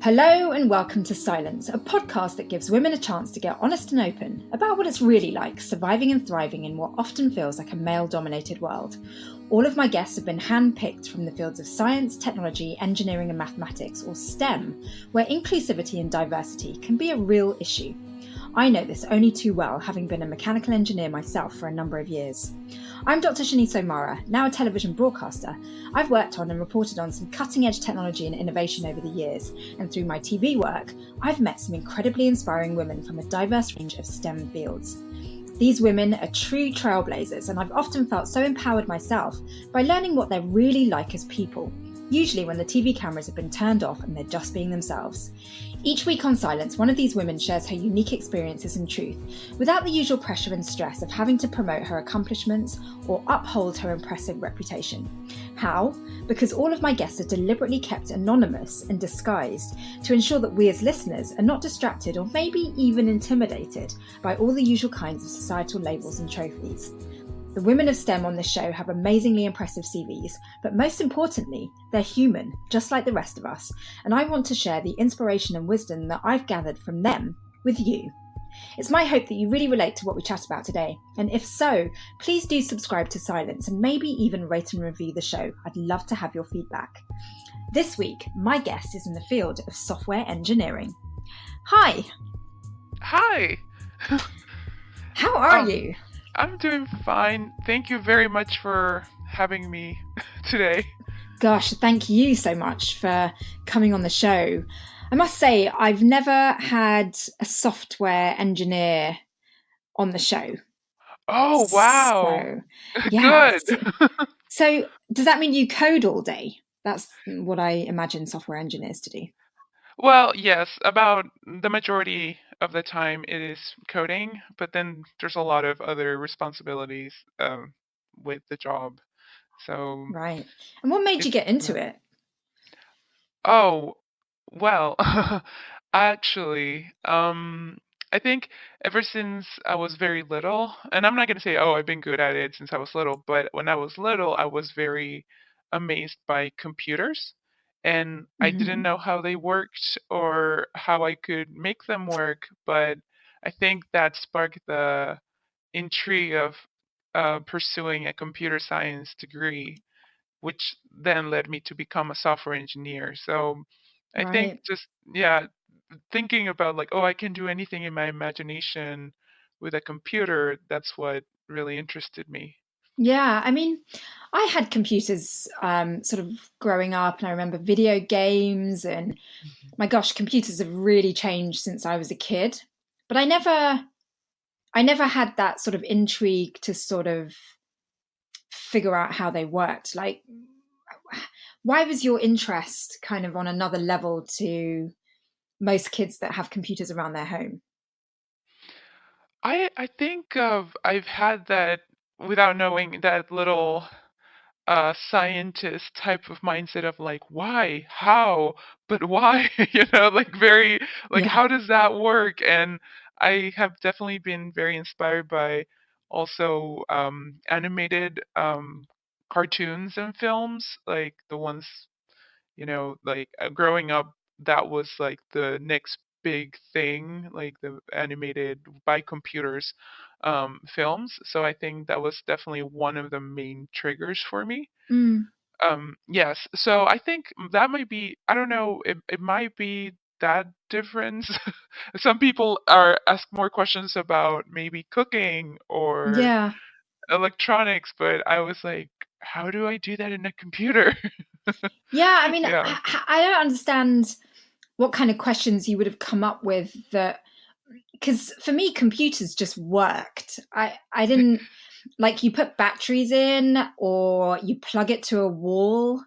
Hello and welcome to Scilence, a podcast that gives women a chance to get honest and open about what it's really like surviving and thriving in what often feels like a male-dominated world. All of my guests have been hand-picked from the fields of science, technology, engineering and mathematics, or STEM, where inclusivity and diversity can be a real issue. I know this only too well, having been a mechanical engineer myself for a number of years. I'm Dr. Shanice O'Mara, now a television broadcaster. I've worked on and reported on some cutting-edge technology and innovation over the years, and through my TV work, I've met some incredibly inspiring women from a diverse range of STEM fields. These women are true trailblazers, and I've often felt so empowered myself by learning what they're really like as people, usually when the TV cameras have been turned off and they're just being themselves. Each week on Scilence, one of these women shares her unique experiences and truth, without the usual pressure and stress of having to promote her accomplishments or uphold her impressive reputation. How? Because all of my guests are deliberately kept anonymous and disguised to ensure that we as listeners are not distracted or maybe even intimidated by all the usual kinds of societal labels and trophies. The women of STEM on this show have amazingly impressive CVs, but most importantly, they're human, just like the rest of us, and I want to share the inspiration and wisdom that I've gathered from them with you. It's my hope that you really relate to what we chat about today, and if so, please do subscribe to Scilence and maybe even rate and review the show. I'd love to have your feedback. This week, my guest is in the field of software engineering. Hi! Hi! How are you? I'm doing fine. Thank you very much for having me today. Gosh, thank you so much for coming on the show. I must say, I've never had a software engineer on the show. Oh, wow. So, yeah. Good. So does that mean you code all day? That's what I imagine software engineers to do. Well, yes, about the majority of the time it is coding, but then there's a lot of other responsibilities with the job. So Right. And what made you get into it? Oh, well, actually, I think ever since I was very little, and I'm not going to say, oh, I've been good at it since I was little, but when I was little, I was very amazed by computers, and I didn't know how they worked or how I could make them work, but I think that sparked the intrigue of pursuing a computer science degree, which then led me to become a software engineer. So I think Right. just, yeah, thinking about like, oh, I can do anything in my imagination with a computer, that's what really interested me. Yeah, I mean, I had computers sort of growing up, and I remember video games, and my gosh, computers have really changed since I was a kid. But I never had that sort of intrigue to sort of figure out how they worked. Like, why was your interest kind of on another level to most kids that have computers around their home? I think I've had that without knowing that little scientist type of mindset of like why how but why like very like Yeah. how does that work, and I have definitely been very inspired by also animated cartoons and films, like the ones like growing up, that was like the next big thing, like the animated by computers films. So I think that was definitely one of the main triggers for me. Mm. Yes, so I think that might be, I don't know, it might be that difference. Some people are ask more questions about maybe cooking or Yeah. electronics, but I was like, how do I do that in a computer? Yeah. I mean, Yeah. I don't understand what kind of questions you would have come up with that, because for me, computers just worked. I didn't like you put batteries in or you plug it to a wall.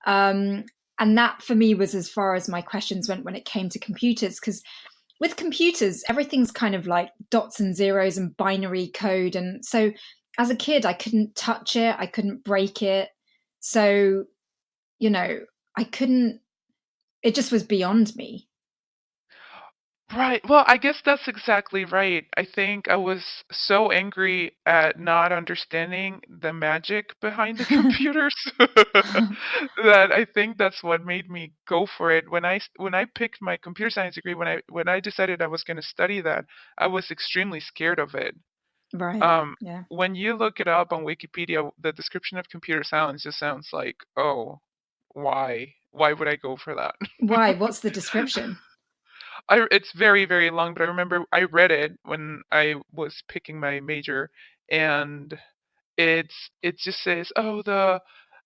Um, and that for me was as far as my questions went when it came to computers, because with computers, everything's kind of like dots and zeros and binary code. And so as a kid, I couldn't touch it, I couldn't break it. So, you know, I couldn't, it just was beyond me. Right. Well, I guess that's exactly right. I think I was so angry at not understanding the magic behind the computers that I think that's what made me go for it. When I picked my computer science degree, when I decided I was going to study that, I was extremely scared of it. Right. Um, Yeah. when you look it up on Wikipedia, the description of computer science just sounds like, oh, why? Why would I go for that? Why? What's the description? It's very, very long, but I remember I read it when I was picking my major, and it just says, oh,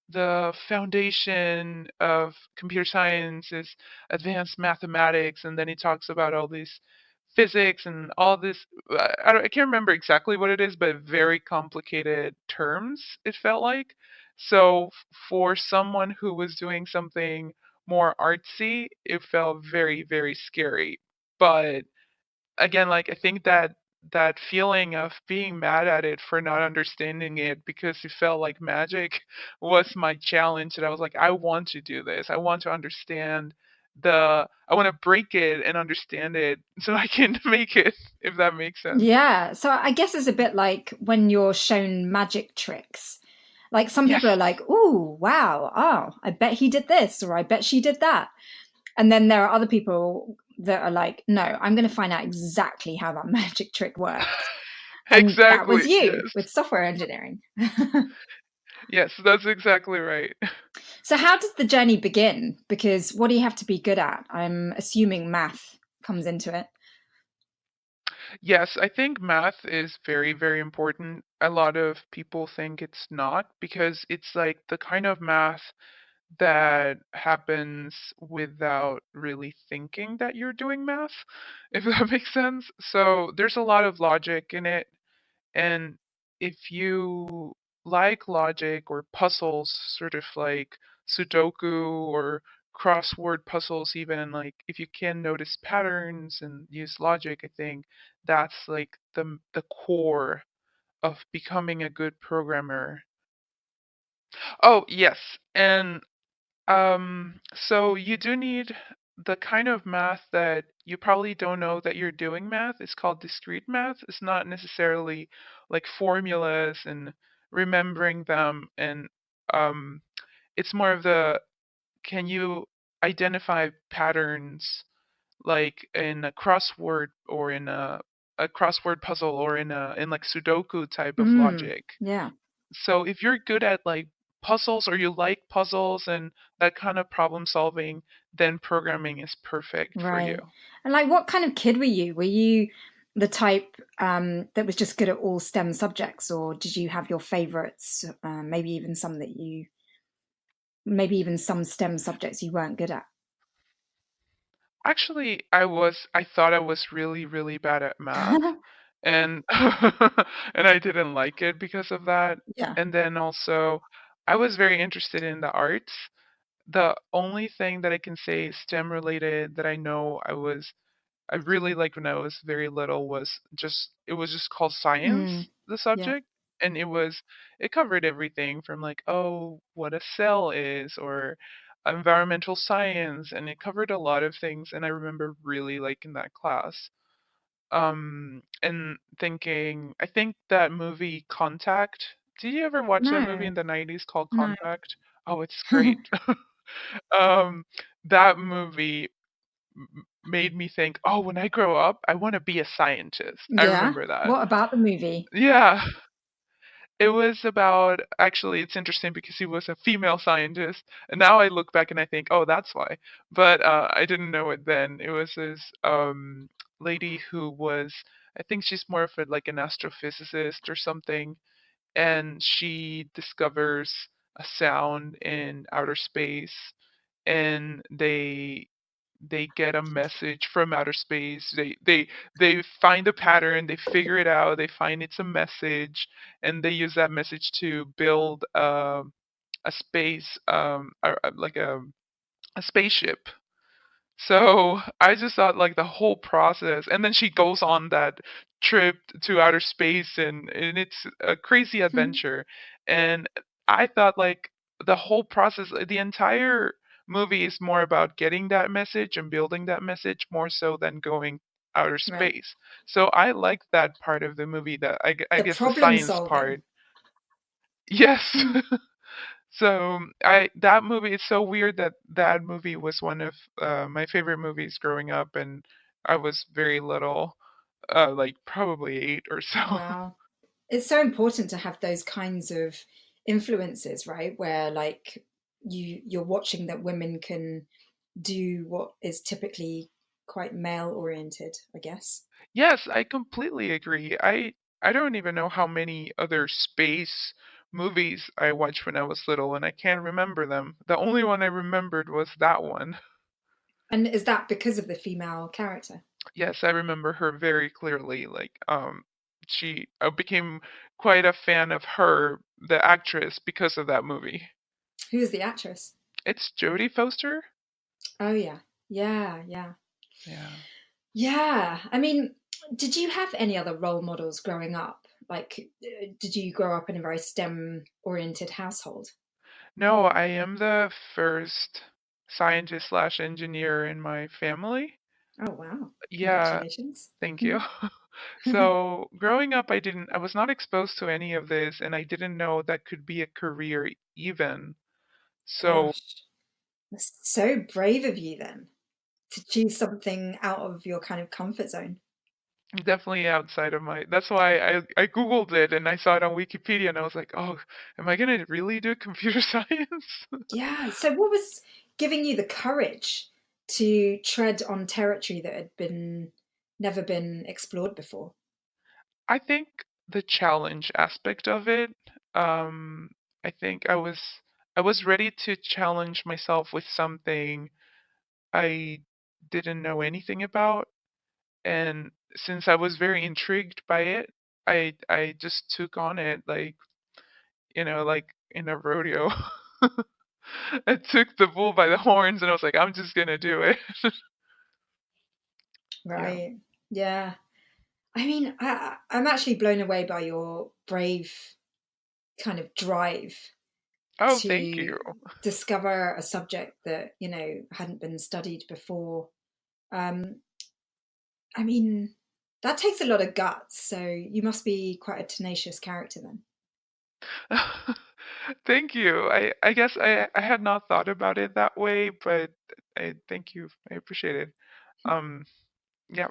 the foundation of computer science is advanced mathematics, and then he talks about all these physics and all this. I can't remember exactly what it is, but very complicated terms, it felt like. So for someone who was doing something more artsy, it felt very, very scary. But again, like I think that feeling of being mad at it for not understanding it because it felt like magic was my challenge. And I was like, I want to do this. I want to understand I want to break it and understand it so I can make it, if that makes sense. Yeah. So I guess it's a bit like when you're shown magic tricks. Like some Yes. people are like, "Ooh, wow. Oh, I bet he did this or I bet she did that." And then there are other people that are like, "No, I'm going to find out exactly how that magic trick works." And that was Exactly. you Yes. with software engineering. Yes, that's exactly right. So how does the journey begin? Because what do you have to be good at? I'm assuming math comes into it. Yes, I think math is very, very important. A lot of people think it's not because it's like the kind of math that happens without really thinking that you're doing math, if that makes sense. So there's a lot of logic in it. And if you like logic or puzzles, sort of like Sudoku or crossword puzzles, even like if you can notice patterns and use logic, I think that's like the core of becoming a good programmer. Oh, yes. And so you do need the kind of math that you probably don't know that you're doing math. It's called discrete math. It's not necessarily like formulas and remembering them, and um, it's more of the can you identify patterns like in a crossword or in a crossword puzzle or in like Sudoku type of Mm, logic. yeah, So if you're good at like puzzles or you like puzzles and that kind of problem solving, then programming is perfect for you. right. And like, what kind of kid were you? Were you the type that was just good at all STEM subjects, or did you have your favorites? Maybe even some STEM subjects you weren't good at. Actually, I thought I was really, really bad at math, and and I didn't like it because of that. Yeah. And then also I was very interested in the arts. The only thing that I can say is STEM related that I really liked when I was very little was just it was just called Mm, science, the yeah. subject, and it covered everything from like, oh, what a cell is or environmental science, and it covered a lot of things, and I remember really liking that class. And thinking, I think that movie Contact. Did you ever watch that movie No, in the 90s called no. Contact? Oh, it's great. Um, that movie made me think, oh, when I grow up, I want to be a scientist. I Yeah. remember that. What about the movie? Yeah, it was about actually, it's interesting because he was a female scientist, and now I look back and I think, oh, that's why. But I didn't know it then. It was this lady who was, I think she's more of a, like an astrophysicist or something, and she discovers a sound in outer space, and they get a message from outer space. They find a pattern, they figure it out, they find it's a message, and they use that message to build a space like a spaceship. So I just thought like the whole process, and then she goes on that trip to outer space, and it's a crazy adventure. And I thought like the whole process, the entire movie is more about getting that message and building that message more so than going outer Right. space. So I like that part of the movie, that I The guess the problem science solving. part. Yes. Hmm. So I that movie, it's so weird that that movie was one of my favorite movies growing up, and I was very little, like probably 8 or so. Wow. It's so important to have those kinds of influences, right? Where like you're watching that women can do what is typically quite male oriented, I guess. Yes, I completely agree. I don't even know how many other space movies I watched when I was little, and I can't remember them. The only one I remembered was that one. And is that because of the female character? Yes, I remember her very clearly. Like, she I became quite a fan of her, the actress, because of that movie. Who is the actress? It's Jodie Foster. Oh yeah. Yeah, yeah. Yeah. Yeah. I mean, did you have any other role models growing up? Like, did you grow up in a very STEM oriented household? No, I am the first scientist slash engineer in my family. Oh wow. Yeah, Congratulations. thank you. So growing up, I was not exposed to any of this, and I didn't know that could be a career even. So Gosh. That's so brave of you then to choose something out of your kind of comfort zone. definitely outside of my, that's why I Googled it and I saw it on Wikipedia and I was like, oh, am I gonna really do computer science? Yeah. So, what was giving you the courage to tread on territory that had been never been explored before? I think the challenge aspect of it, um, I think I was ready to challenge myself with something I didn't know anything about. And since I was very intrigued by it, I just took on it like, like in a rodeo. I took the bull by the horns and I was like, I'm just gonna do it. Yeah. Right. Yeah. I mean, I'm actually blown away by your brave kind of drive Oh, thank you. to discover a subject that, hadn't been studied before. Um, I mean, that takes a lot of guts. So you must be quite a tenacious character then. Thank you. I guess I had not thought about it that way, but I thank you. I appreciate it. Um, yeah.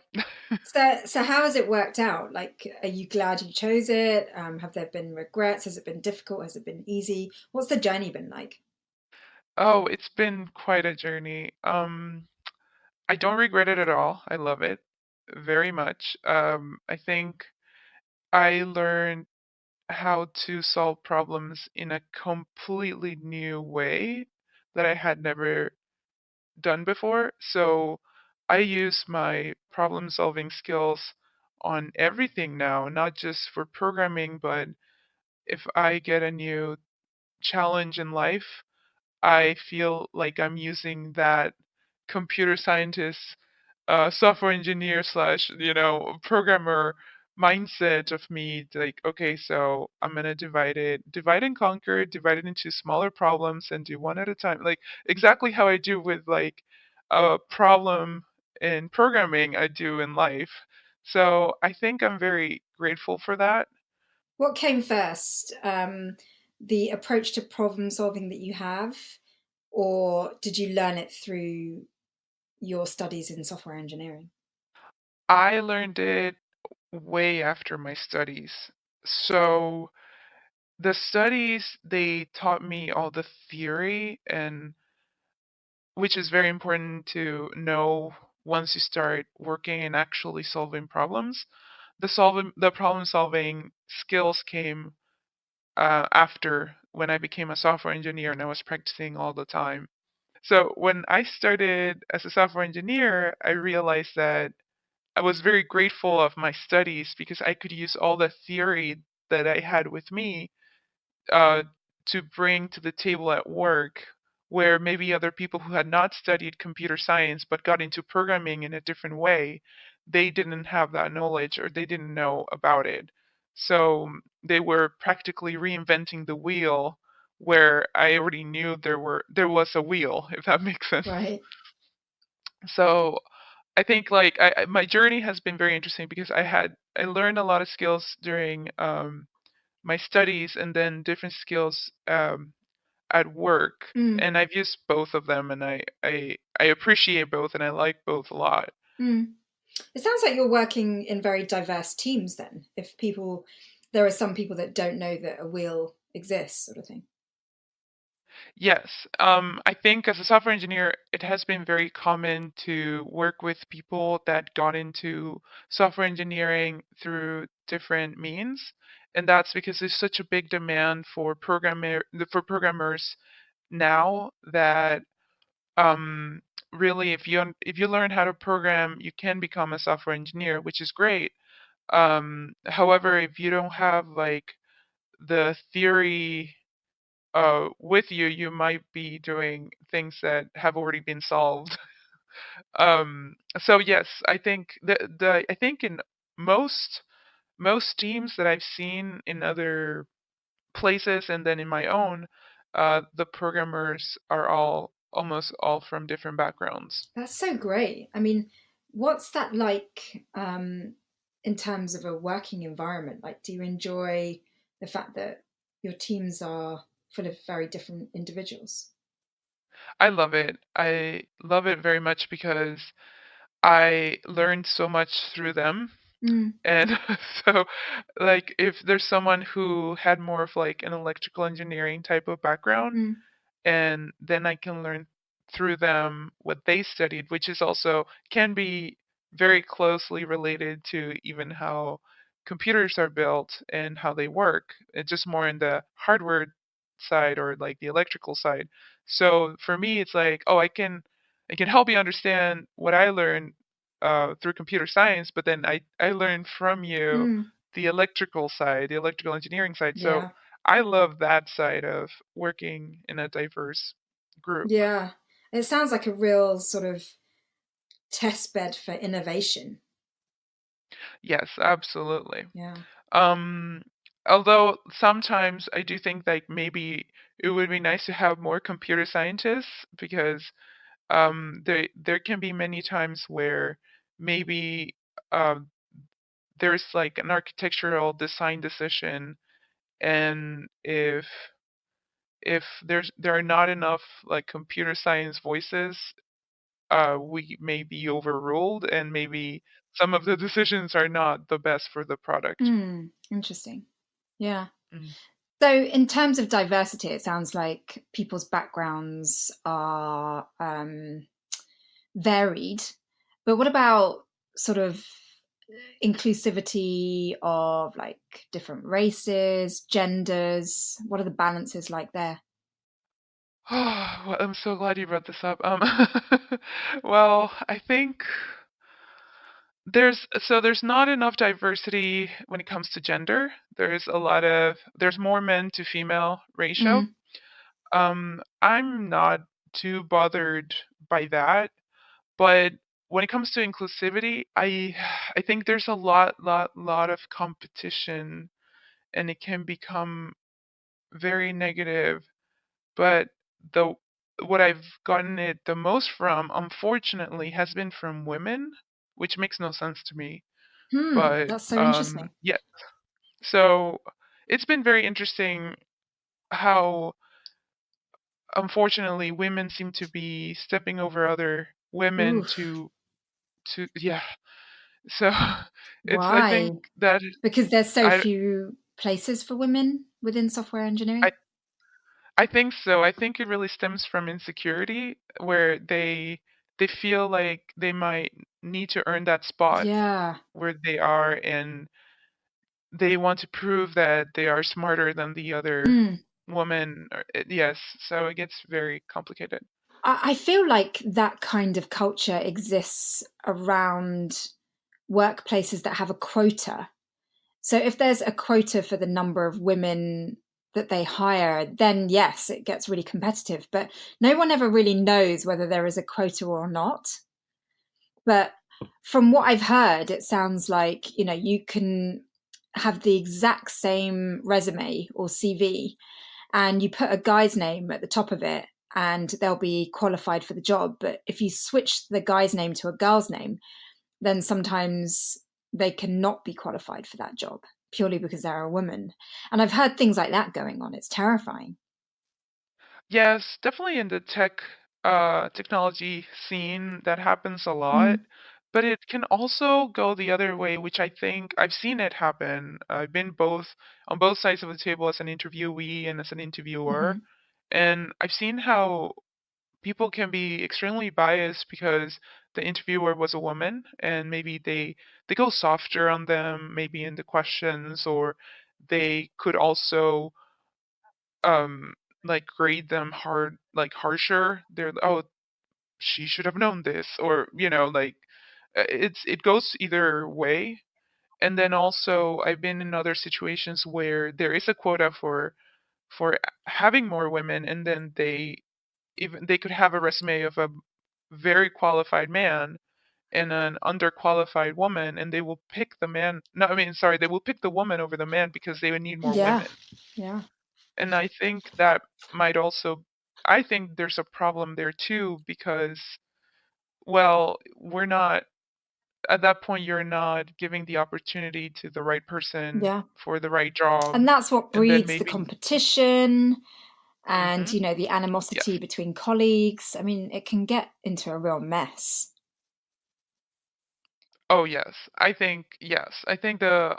So how has it worked out? Like, are you glad you chose it? Have there been regrets? Has it been difficult? Has it been easy? What's the journey been like? Oh, it's been quite a journey. I don't regret it at all. I love it very much. I think I learned how to solve problems in a completely new way that I had never done before. So I use my problem solving skills on everything now, not just for programming, but if I get a new challenge in life, I feel like I'm using that computer scientist, software engineer slash, programmer mindset of me to like, okay, so I'm gonna divide and conquer, divide it into smaller problems and do one at a time. Like exactly how I do with like a problem in programming, I do in life. So I think I'm very grateful for that. What came first? The approach to problem solving that you have, or did you learn it through your studies in software engineering? I learned it way after my studies. So the studies, they taught me all the theory, and which is very important to know once you start working and actually solving problems. The problem solving skills came after, when I became a software engineer and I was practicing all the time. So when I started as a software engineer, I realized that I was very grateful of my studies because I could use all the theory that I had with me uh, to bring to the table at work, where maybe other people who had not studied computer science but got into programming in a different way, they didn't have that knowledge or they didn't know about it. So they were practically reinventing the wheel where I already knew there was a wheel, if that makes sense. Right. So I think like my journey has been very interesting because I learned a lot of skills during my studies and then different skills at work, Mm, and I've used both of them, and I appreciate both, and I like both a lot. mm. It sounds like you're working in very diverse teams then. If people, there are some people that don't know that a wheel exists, sort of thing. Yes, I think as a software engineer, it has been very common to work with people that got into software engineering through different means, and that's because there's such a big demand for programmers now that um, really, if you learn how to program, you can become a software engineer, which is great. However, if you don't have like the theory with you, you might be doing things that have already been solved. So yes, I think I think in most most teams that I've seen in other places and then in my own, the programmers are all almost all from different backgrounds. That's so great. I mean, what's that like in terms of a working environment? Like, do you enjoy the fact that your teams are full of very different individuals? I love it. I love it very much because I learned so much through them. Mm, And so, like, if there's someone who had more of like an electrical engineering type of background, mm, and then I can learn through them what they studied, which is also can be very closely related to even how computers are built and how they work. It's just more in the hardware side or like the electrical side. So for me, it's like, oh, I can help you understand what I learned through computer science, but then I learned from you mm, the electrical side, the electrical engineering side. So yeah, I love that side of working in a diverse group. yeah. It sounds like a real sort of test bed for innovation. Yes, absolutely. Yeah. Um, Although sometimes I do think like maybe it would be nice to have more computer scientists because there can be many times where maybe um, there's like an architectural design decision, and if there are not enough like computer science voices, we may be overruled, and maybe some of the decisions are not the best for the product. Hmm. Interesting. Yeah. Mm. So, in terms of diversity, it sounds like people's backgrounds are varied. But what about sort of inclusivity of like different races, genders? What are the balances like there? Oh, well, I'm so glad you brought this up. Well, I think there's not enough diversity when it comes to gender. There's more men to female ratio. Mm, I'm not too bothered by that, but when it comes to inclusivity, I think there's a lot of competition, and it can become very negative. But the what I've gotten it the most from, unfortunately, has been from women, which makes no sense to me. But that's so interesting. yeah, so it's been very interesting how unfortunately women seem to be stepping over other women Ooh, to yeah. So it's I why? think that Because there's so I few places for women within software engineering? I I think so. I think it really stems from insecurity where they feel like they might need to earn that spot Yeah. where they are, and they want to prove that they are smarter than the other Mm. woman. Yes, so it gets very complicated. I feel like that kind of culture exists around workplaces that have a quota. So if there's a quota for the number of women that they hire, then yes, it gets really competitive. But no one ever really knows whether there is a quota or not. But from what I've heard, it sounds like, you can have the exact same resume or CV and you put a guy's name at the top of it and they'll be qualified for the job. But if you switch the guy's name to a girl's name, then sometimes they cannot be qualified for that job purely because they're a woman. And I've heard things like that going on. It's terrifying. Yes, definitely in the technology scene that happens a lot, Mm. but it can also go the other way, which I think I've seen it happen. I've been both on both sides of the table as an interviewee and as an interviewer, Hmm. and I've seen how people can be extremely biased because the interviewer was a woman and maybe they go softer on them maybe in the questions, or they could also um like grade them harsher. They're, oh, she should have known this, or like it goes either way. And then also I've been in other situations where there is a quota for having more women, and then they could have a resume of a very qualified man and an underqualified woman, and they will pick the man. No, I mean, sorry, they will pick the woman over the man because they would need more Yeah. women. Yeah. And I think that might also, I think there's a problem there too because, well, we're not, at that point, you're not giving the opportunity to the right person Yeah. for the right job. And that's what And then breeds the maybe, competition and, hmm, the yes. animosity between colleagues. I mean, it can get into a real mess. Oh yes, yes. I think the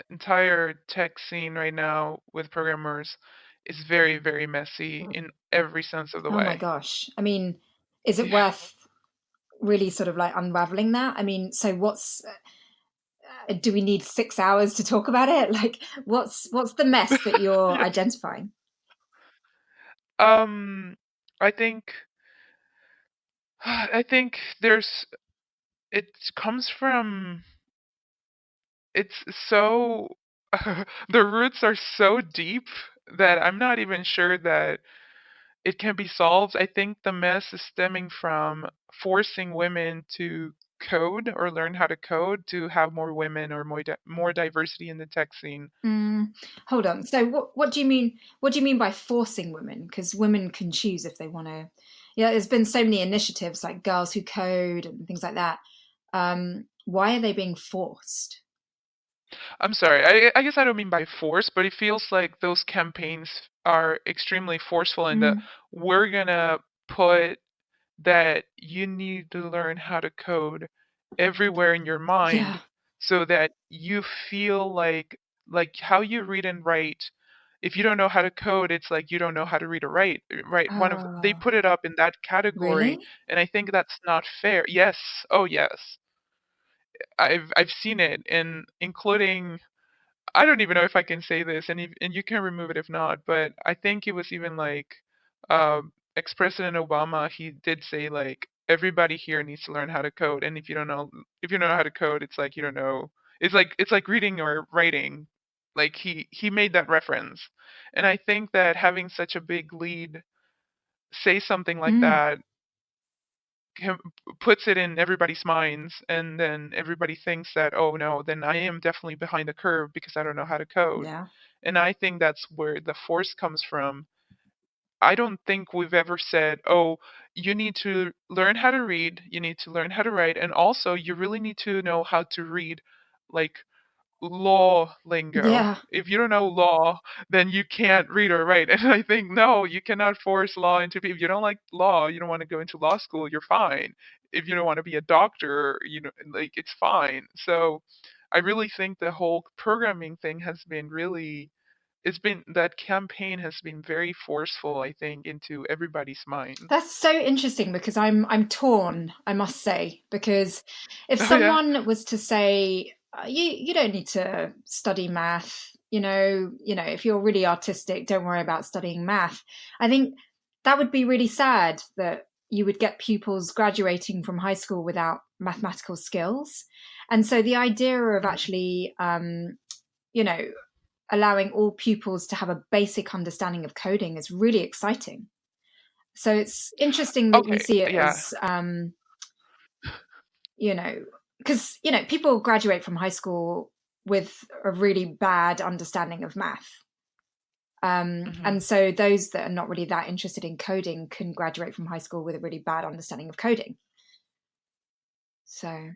entire tech scene right now with programmers is very, very messy in every sense of the Oh my way. gosh. I mean, is it worth really sort of like unraveling that? I mean, so do we need 6 hours to talk about it? Like, what's the mess that you're Yeah. identifying? Um, I think I think it comes from, it's so the roots are so deep that I'm not even sure that it can be solved. I think the mess is stemming from forcing women to code or learn how to code to have more women or more diversity in the tech scene. Mm, hold on. So what do you mean? What do you mean by forcing women? Because women can choose if they want to. Yeah, there's been so many initiatives like Girls Who Code and things like that. Why are they being forced? I'm sorry, I guess I don't mean by force, but it feels like those campaigns are extremely forceful in that Mm, we're gonna put that you need to learn how to code everywhere in your yeah. mind so that you feel like how you read and write. If you don't know how to code, it's like you don't know how to read or write. Right? They Oh, put it up in that category, really? and I think that's not fair. Yes. Oh yes. I've seen it, in including, I don't even know if I can say this, and you can remove it if not, but I think it was even like ex-President Obama, he did say like everybody here needs to learn how to code, and if you don't know how to code, it's like you don't know. It's like reading or writing. Like he made that reference. And I think that having such a big lead say something like Mm, that puts it in everybody's minds, and then everybody thinks that, oh no, then I am definitely behind the curve because I don't know how to code. yeah. And I think that's where the force comes from. I don't think we've ever said, oh, you need to learn how to read, you need to learn how to write, and also you really need to know how to read like law lingo. Yeah. If you don't know law, then you can't read or write. And I think, no, you cannot force law into people. If you don't like law, you don't want to go into law school, you're fine. If you don't want to be a doctor, like it's fine. So I really think the whole programming thing has been really, that campaign has been very forceful, I think, into everybody's mind. That's so interesting because I'm torn, I must say, because if Oh yeah. someone was to say you don't need to study math, if you're really artistic, don't worry about studying math. I think that would be really sad that you would get pupils graduating from high school without mathematical skills. And so the idea of Mhm. actually you know allowing all pupils to have a basic understanding of coding is really exciting. So it's interesting that you Okay, see it yeah. as, you know, because, people graduate from high school with a really bad understanding of math. Hmm. And so those that are not really that interested in coding can graduate from high school with a really bad understanding of coding. So,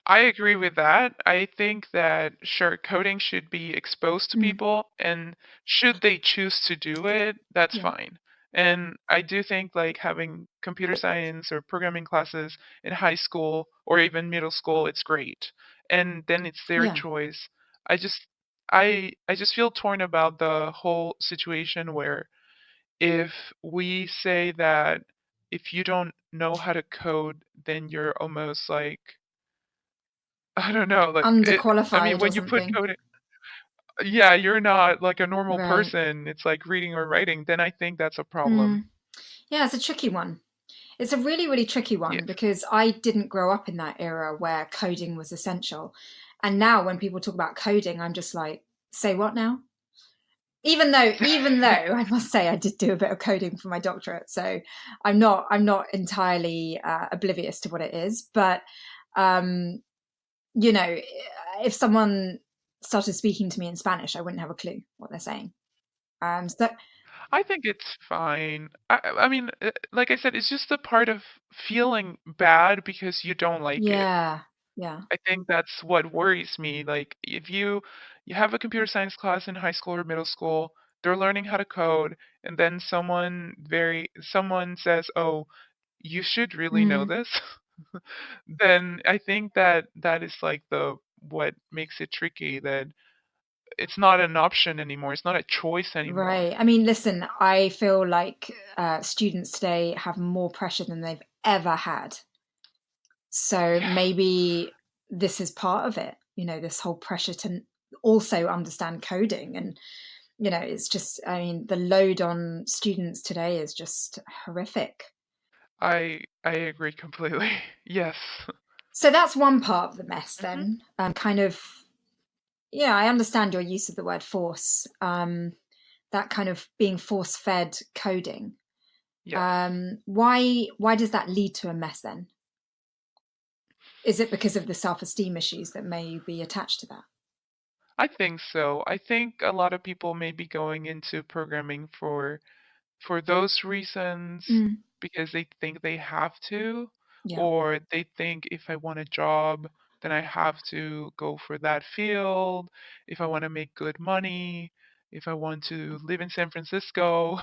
I agree with that. I think that sure, coding should be exposed to mm, people, and should they choose to do it, that's yeah, fine. And I do think like having computer science or programming classes in high school or even middle school, it's great. And then it's their yeah, choice. I just I just feel torn about the whole situation where if we say that if you don't know how to code, then you're almost like I don't know, like I mean, underqualified or when you put something. code in, yeah, you're not like a normal Right. person. It's like reading or writing. Then I think that's a problem. Mm. Yeah, it's a tricky one. It's a really, really tricky Yeah. one because I didn't grow up in that era where coding was essential. And now when people talk about coding, I'm just like, say what now? Even though I must say I did do a bit of coding for my doctorate, so I'm not entirely oblivious to what it is. But um, you know, if someone started speaking to me in Spanish, I wouldn't have a clue what they're saying. So I think it's fine. I mean, like I said, it's just a part of feeling bad because you don't like it. yeah, yeah, I think that's what worries me. Like if you have a computer science class in high school or middle school, they're learning how to code, and then someone says, "Oh, you should really know mm, this," then I think that that is like the what makes it tricky, that it's not an option anymore. It's not a choice anymore. right. I mean, listen, I feel like students today have more pressure than they've ever had. So Yeah, maybe this is part of it, this whole pressure to also understand coding. And, it's just, I mean, the load on students today is just horrific. I agree completely. Yes. So that's one part of the mess, Hmm. then. Kind of, yeah, I understand your use of the word force, that kind of being force fed coding. Yes. Why does that lead to a mess then? Is it because of the self esteem issues that may be attached to that? I think so. I think a lot of people may be going into programming for those reasons Mm, because they think they have to, yeah. or they think if I want a job, then I have to go for that field. If I want to make good money, if I want to live in San Francisco,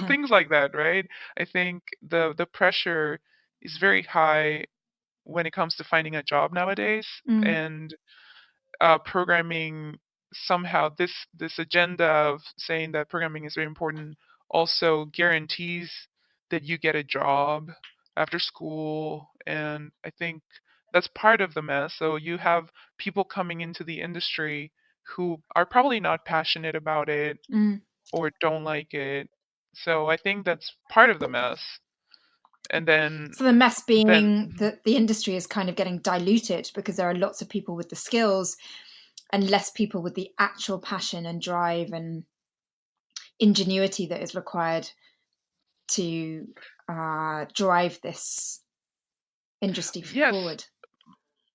things like that, right? I think the pressure is very high when it comes to finding a job nowadays, Mm, and programming somehow this agenda of saying that programming is very important also guarantees that you get a job after school, and I think that's part of the mess. So you have people coming into the industry who are probably not passionate about it mm. or don't like it. So I think that's part of the mess. And So the mess then being that the industry is kind of getting diluted because there are lots of people with the skills and less people with the actual passion and drive and ingenuity that is required to drive this industry yes, forward.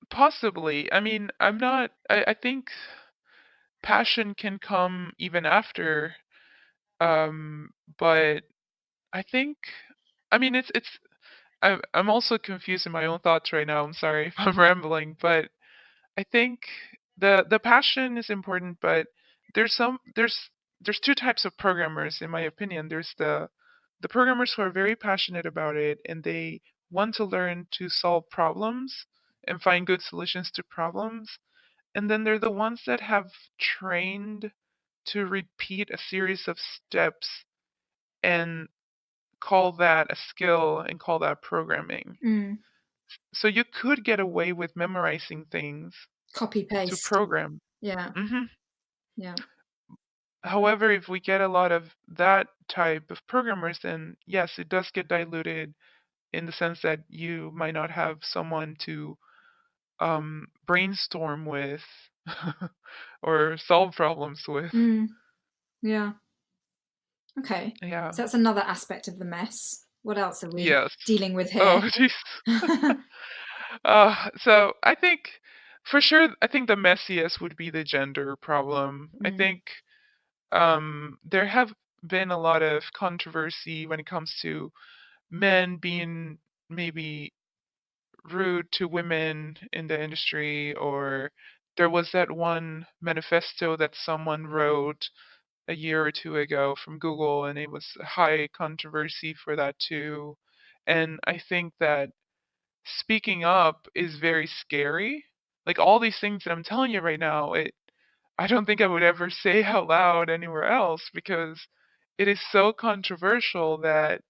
possibly. I mean, I think passion can come even after, um but I think, I mean, I'm also confused in my own thoughts right now. I'm sorry if I'm rambling, but I think the passion is important, but there's some there's two types of programmers in my opinion. There's the programmers who are very passionate about it and they want to learn to solve problems and find good solutions to problems. And then there are the ones that have trained to repeat a series of steps and call that a skill and call that programming. Mm. So you could get away with memorizing things Copy to paste. program. Yeah, Hmm. yeah. However, if we get a lot of that type of programmers, then yes, it does get diluted in the sense that you might not have someone to brainstorm with or solve problems with. Mm. Yeah. Okay. Yeah. So that's another aspect of the mess. What else are we Yes. dealing with Oh, here? jeez. So I think for sure, I think the messiest would be the gender problem. I Mm. think there have been a lot of controversy when it comes to men being maybe rude to women in the industry, or there was that one manifesto that someone wrote a year or two ago from Google, and it was high controversy for that too. And I think that speaking up is very scary. Like all these things that I'm telling you right now, I don't think I would ever say out loud anywhere else because it is so controversial that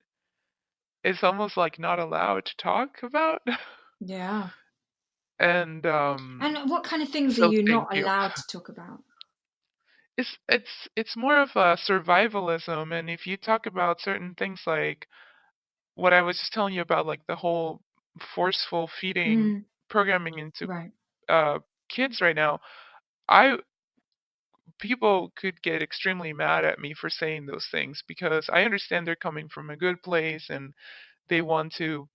it's almost like not allowed to talk about. Yeah. And And what kind of things are so you thank not you. allowed to talk about? It's more of a survivalism, and if you talk about certain things like what I was just telling you about, like the whole forceful feeding Mm, programming into right. uh kids right now, I people could get extremely mad at me for saying those things because I understand they're coming from a good place and they want to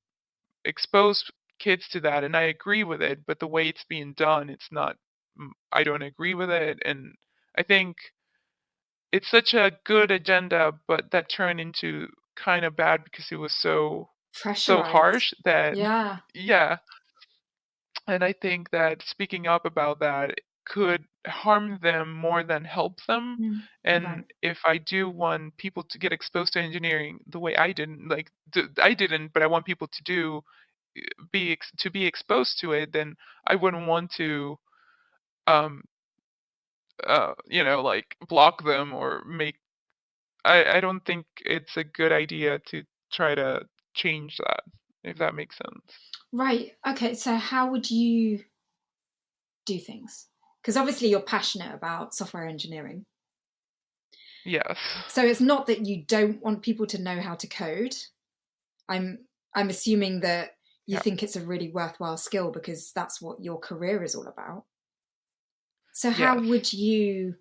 expose kids to that, and I agree with it, but the way it's being done, it's not, I don't agree with it. And I think it's such a good agenda, but that turned into kind of bad because it was so Pressurized. harsh that Yeah. yeah. And I think that speaking up about that could harm them more than help them. Mm, And right. if I do want people to get exposed to engineering the way I didn't, like I didn't, but I want people to be exposed to it, then I wouldn't want to um like block them or make. I don't think it's a good idea to try to change that, if that makes sense. Right. Okay. So, how would you do things? Because obviously you're passionate about software engineering. Yes. So it's not that you don't want people to know how to code. I'm I'm assuming that you Yeah. think it's a really worthwhile skill because that's what your career is all about. So how Yes. would you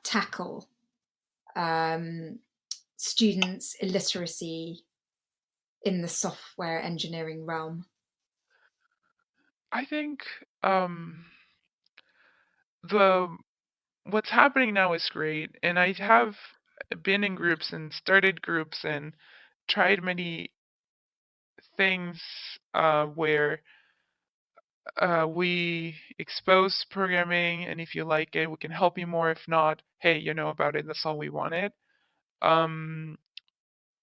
tackle um, students' illiteracy in the software engineering realm? I think um the what's happening now is great, and I have been in groups and started groups and tried many things where we expose programming, and if you like it, we can help you more. If not, hey, you know about it. That's all we wanted. Um,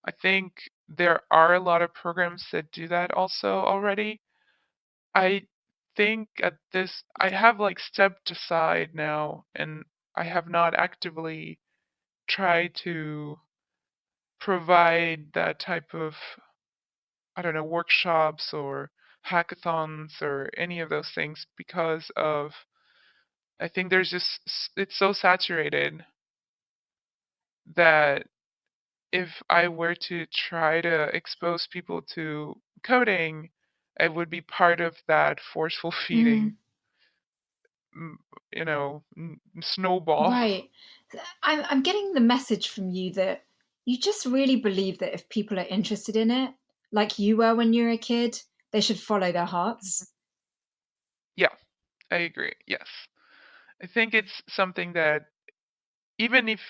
I think there are a lot of programs that do that also already. I think at this, I have like stepped aside now, and I have not actively tried to provide that type of, I don't know, workshops or hackathons or any of those things because of, I think there's just, it's so saturated that if I were to try to expose people to coding, it would be part of that forceful feeding, Mm, mm, snowball. right. I'm getting the message from you that you just really believe that if people are interested in it, like you were when you were a kid, they should follow their hearts. Yeah, I agree. Yes. I think it's something that even if,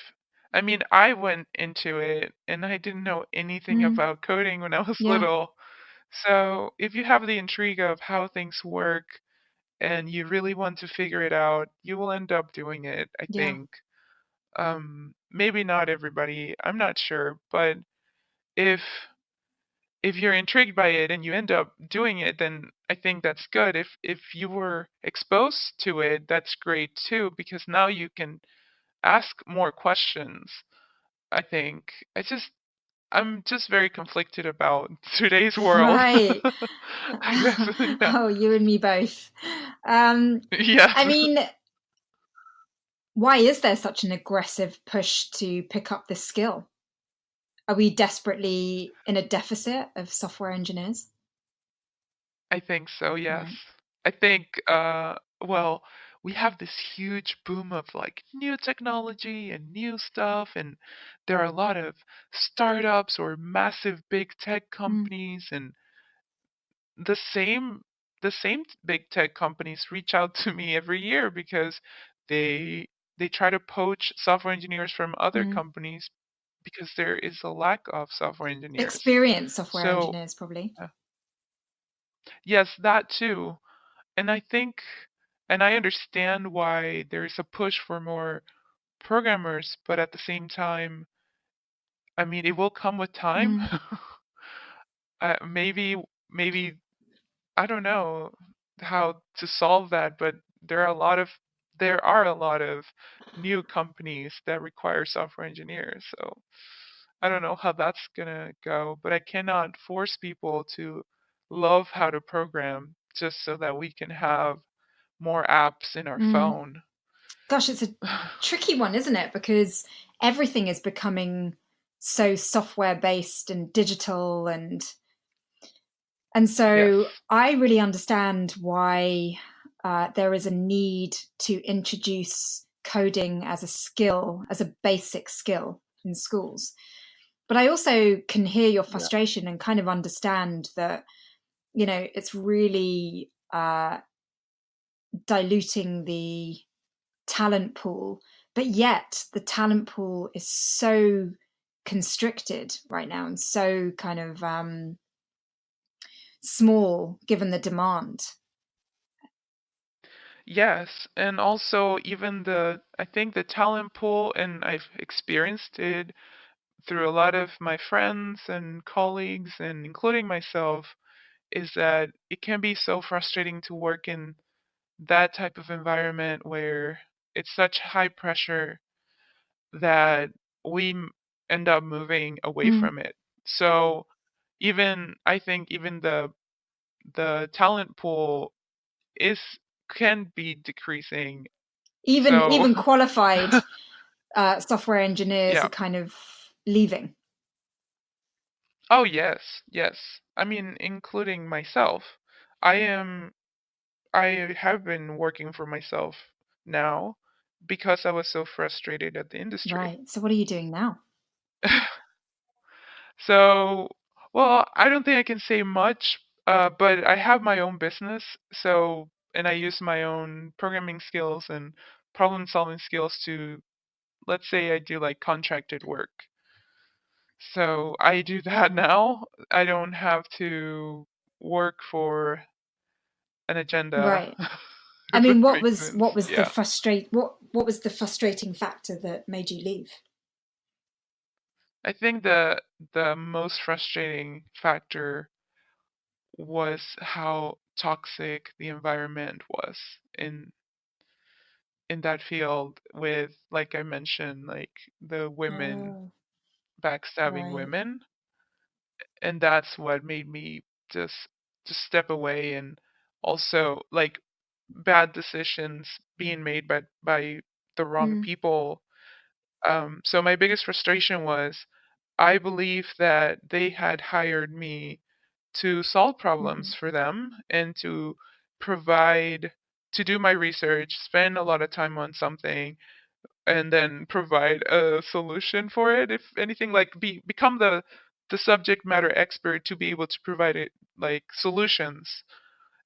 I mean, I went into it and I didn't know anything Mm, about coding when I was yeah, little. So if you have the intrigue of how things work and you really want to figure it out, you will end up doing it, I yeah. think. Maybe not everybody, I'm not sure, but if if you're intrigued by it and you end up doing it, then I think that's good. If you were exposed to it, that's great too, because now you can ask more questions. I think I'm just very conflicted about today's world. Right. I guess, yeah. Oh, you and me both. Um, Yes. I mean, why is there such an aggressive push to pick up this skill? Are we desperately in a deficit of software engineers? I think so, yes. Right. I think well, we have this huge boom of like new technology and new stuff, and there are a lot of startups or massive big tech Mm, companies, and the same big tech companies reach out to me every year because they they try to poach software engineers from other Mm. companies because there is a lack of software engineers. Experienced software So, engineers, probably. uh, yes, that too. And I think, and I understand why there's a push for more programmers, but at the same time, I mean, it will come with time. Mm. Maybe I don't know how to solve that, but there are a lot of new companies that require software engineers. So I don't know how that's gonna go, but I cannot force people to love how to program just so that we can have more apps in our Mm. phone. Gosh, it's a tricky one, isn't it? Because everything is becoming so software based and digital, and Yes. so I really understand why there is a need to introduce coding as a skill, as a basic skill in schools. But I also can hear your Yeah. frustration and kind of understand that, it's really diluting the talent pool, but yet the talent pool is so constricted right now and so kind of small given the demand. Yes, and also even I think the talent pool, and I've experienced it through a lot of my friends and colleagues, and including myself, is that it can be so frustrating to work in that type of environment where it's such high pressure that end up moving away Mm. from it. So I think even the talent pool is can be decreasing. So Even qualified software engineers yeah. are kind of leaving. Oh yes, yes. I mean, including myself. I am I have been working for myself now because I was so frustrated at the industry. Right. So what are you doing now? So, well, I don't think I can say much, but I have my own business, and I use my own programming skills and problem solving skills to, let's say I do like contracted work. So I do that now. I don't have to work for an agenda, Right. I if that mean, makes sense. Yeah. what was the frustrating factor that made you leave? I think the most frustrating factor was how toxic the environment was in in that field with, like I mentioned, like the women Oh, backstabbing right. women, and that's what made me just just step away, and also like bad decisions being made by the wrong Mm. people. So my biggest frustration was I believe that they had hired me to solve Mm. problems for them and to provide to do my research, spend a lot of time on something, and then provide a solution for it. If anything, like become the subject matter expert to be able to provide it like solutions.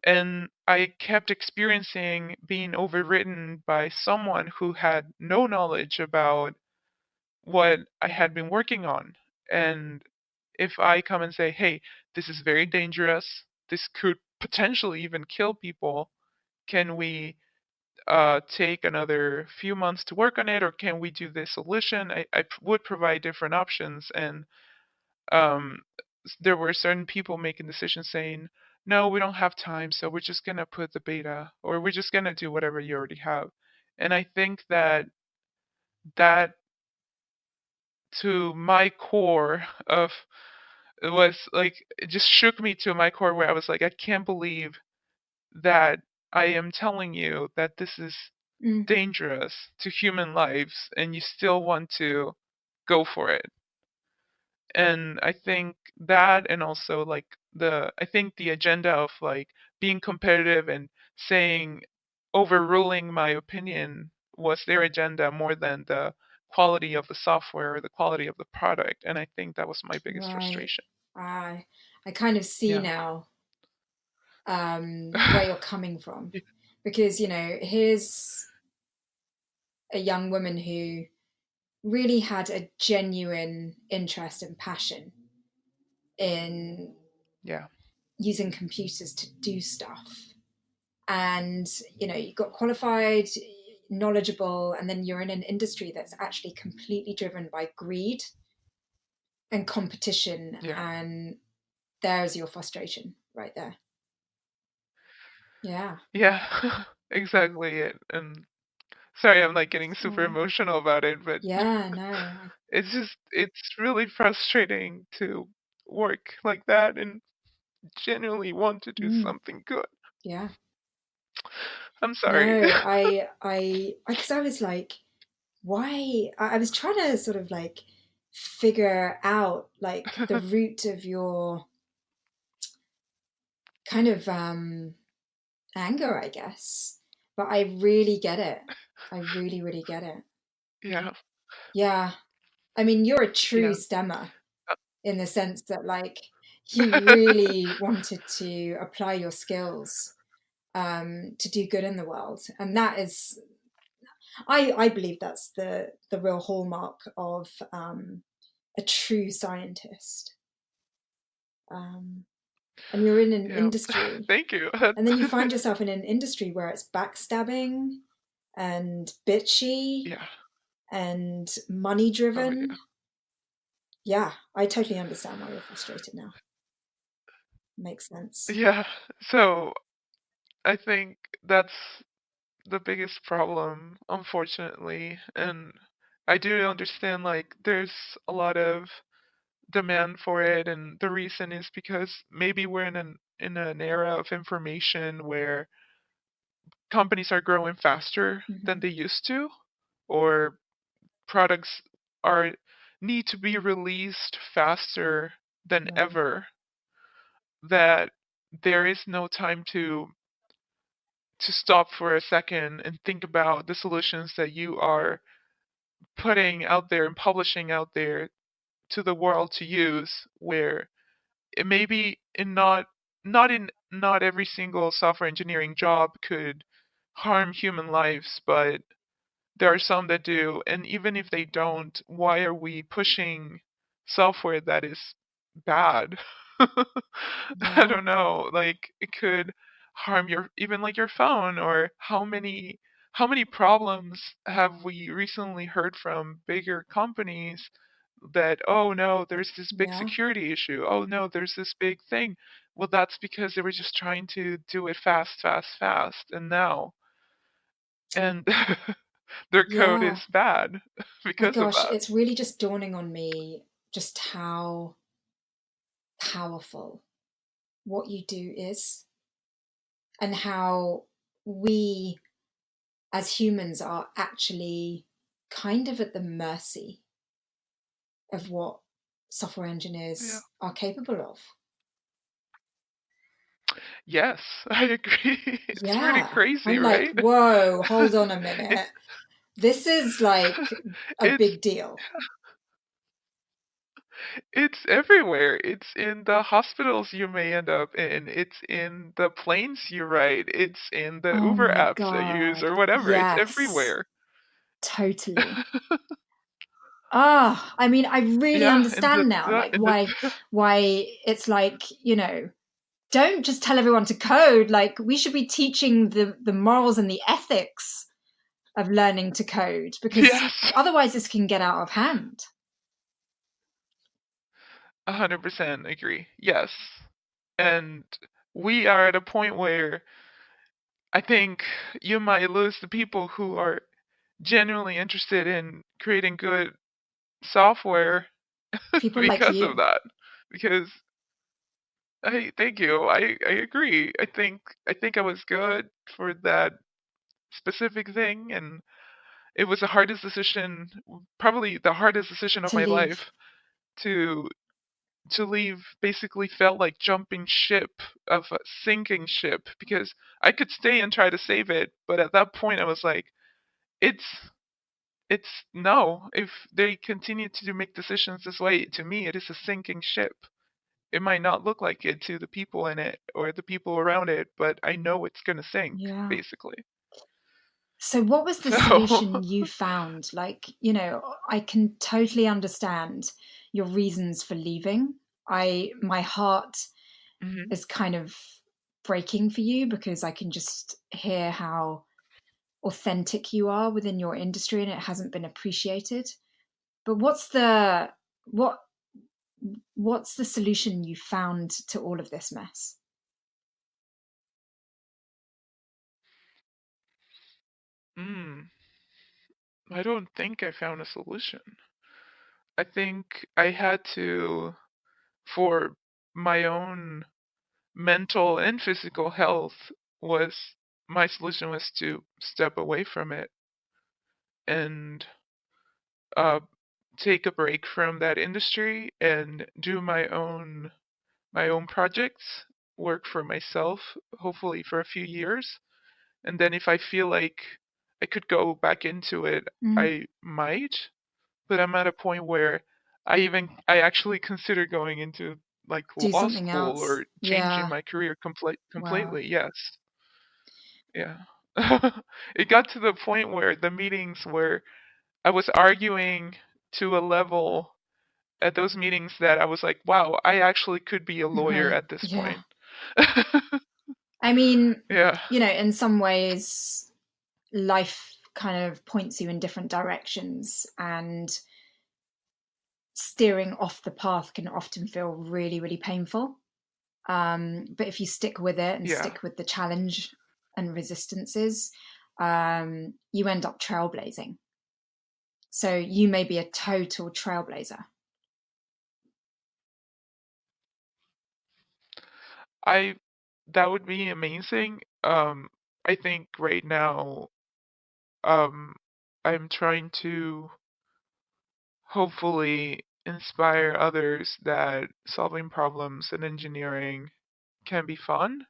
And I kept experiencing being overwritten by someone who had no knowledge about what I had been working on. And if I come and say, hey, this is very dangerous, this could potentially even kill people, can we take another few months to work on it, or can we do this solution? I would provide different options. And um, there were certain people making decisions saying, no, we don't have time, so we're just going to put the beta, or we're just going to do whatever you already have. And I think that to my core of it was like it just shook me to my core, where I was like, I can't believe that I am telling you that this is Mm. dangerous to human lives and you still want to go for it. And I think that, and also like I think the agenda of like being competitive and saying overruling my opinion was their agenda more than the quality of the software or the quality of the product. And I think that was my biggest Right. frustration. I kind of see Yeah. now where you're coming from, because here's a young woman who really had a genuine interest and passion in Yeah. using computers to do stuff. And, you got qualified, knowledgeable, and then you're in an industry that's actually completely driven by greed and competition. Yeah. And there's your frustration right there. Yeah. Yeah. Exactly it. And sorry, I'm like getting super Oh, emotional about it, but yeah, no. it's really frustrating to work like that and genuinely want to do Mm, something good. yeah. I'm sorry. No, because I was like, why? I was trying to sort of like figure out like the root of your kind of anger, I guess. But I really get it. I really, really get it. Yeah. Yeah. I mean, you're a true Yeah. stemmer in the sense that, like, you really wanted to apply your skills to do good in the world. And that is, I believe that's the real hallmark of a true scientist. Um, and you're in an Yeah. industry, Thank you. and then you find yourself in an industry where it's backstabbing and bitchy Yeah. and money Oh yeah. driven. Yeah, I totally understand why you're frustrated now. Makes sense. Yeah. So I think that's the biggest problem, unfortunately. And I do understand like there's a lot of demand for it, and the reason is because maybe we're in an era of information where companies are growing faster than Hmm. they used to, or products are need to be released faster than Right. ever, that there is no time to stop for a second and think about the solutions that you are putting out there and publishing out there to the world to use, where it may be in not every single software engineering job could harm human lives, but there are some that do. And even if they don't, why are we pushing software that is bad? I Yeah. don't know. Like it could harm your even like your phone. Or how many problems have we recently heard from bigger companies that, oh no, there's this big Yeah. security issue. Oh no, there's this big thing. Well, that's because they were just trying to do it fast, fast, fast. And their code Yeah. is bad My because of gosh, that. it's really just dawning on me just how powerful what you do is, and how we as humans are actually kind of at the mercy of what software Yeah. engineers are capable of. Yes, I agree. It's really Yeah. crazy, I'm like, right? whoa, hold on a It's minute. This is like a it's big deal. it's everywhere. It's in the hospitals you may end up in. It's in the planes you ride. It's in the Oh Uber my apps that you use God. or whatever. It's Yes, everywhere. totally. I mean, I really Yeah, and understand now, like why it's like, don't just tell everyone to code. Like we should be teaching the morals and the ethics of learning to code, because yes, otherwise this can get out of hand. 100% agree. Yes. And we are at a point where I think you might lose the people who are genuinely interested in creating good software People like because of you. that. Because I thank you. I agree. I think I was good for that specific thing, and it was the hardest decision, probably the hardest decision of To my leave. life to to leave. Basically felt like jumping ship of a sinking ship, because I could stay and try to save it, but at that point I was like, it's it's no. If they continue to make decisions this way, to me it is a sinking ship. It might not look like it to the people in it or the people around it, but I know it's gonna sink, Yeah. basically. So, what was the So, solution you found? Like, I can totally understand your reasons for leaving. My heart mhm. is kind of breaking for you because I can just hear how authentic you are within your industry and it hasn't been appreciated. But what what's the solution you found to all of this mess? Mm, I don't think I found a solution. I think I had to, for my own mental and physical health, was my solution was to step away from it and uh, take a break from that industry and do my own projects, work for myself, hopefully for a few years. And then if I feel like I could go back into it, Mm. I might. But I'm at a point where I actually consider going into like Do law something school else. or changing Yeah. my career Wow. completely. Yes. Yeah. It got to the point where the meetings where I was arguing to a level at those meetings that I was like, wow, I actually could be a lawyer Right. at this Yeah. point. I mean, Yeah. in some ways, life kind of points you in different directions, and steering off the path can often feel really, really painful. But if you stick with it and Yeah. stick with the challenge and resistances, you end up trailblazing. So you may be a total trailblazer. I that would be amazing. I think right now, um, I'm trying to hopefully inspire others that solving problems in engineering can be fun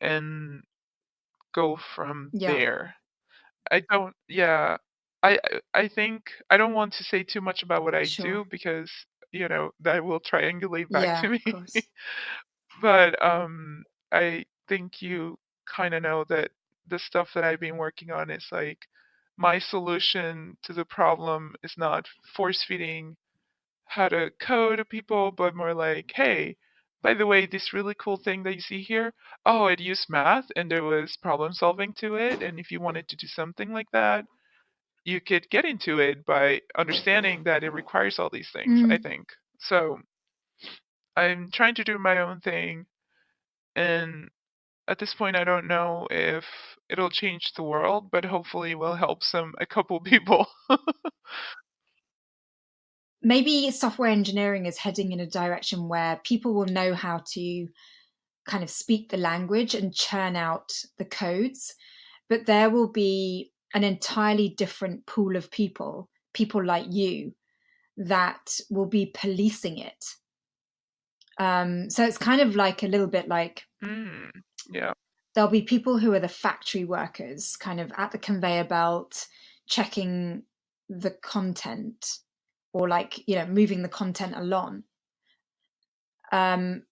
and go from Yeah, there. I don't, yeah, I think I don't want to say too much about what I sure. do because, that will triangulate back Yeah, to of me. course. But I think you kind of know that the stuff that I've been working on is like my solution to the problem is not force feeding how to code to people, but more like, hey, by the way, this really cool thing that you see here, oh, it used math and there was problem solving to it. And if you wanted to do something like that, you could get into it by understanding that it requires all these things, I Mm. think. So I'm trying to do my own thing. And at this point, I don't know if it'll change the world, but hopefully will help a couple people. Maybe software engineering is heading in a direction where people will know how to kind of speak the language and churn out the codes, but there will be an entirely different pool of people like you, that will be policing it. So it's kind of like a little bit like Mm, yeah. there'll be people who are the factory workers, kind of at the conveyor belt, checking the content, or like, moving the content along. Um,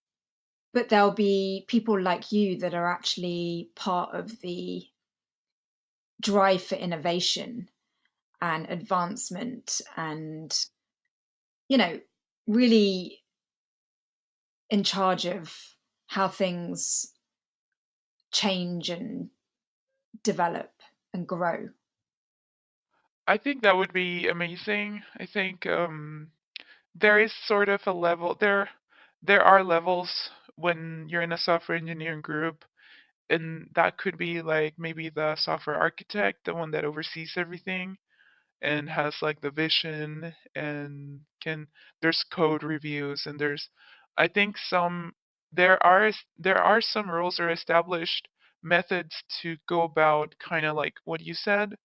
but there'll be people like you that are actually part of the drive for innovation and advancement, and you know really in charge of how things change and develop and grow. I think that would be amazing. I think there is sort of a level there are levels when you're in a software engineering group, and that could be like maybe the software architect, the one that oversees everything and has like the vision and can there's code reviews and there's I think there are some rules or established methods to go about kind of like what you said.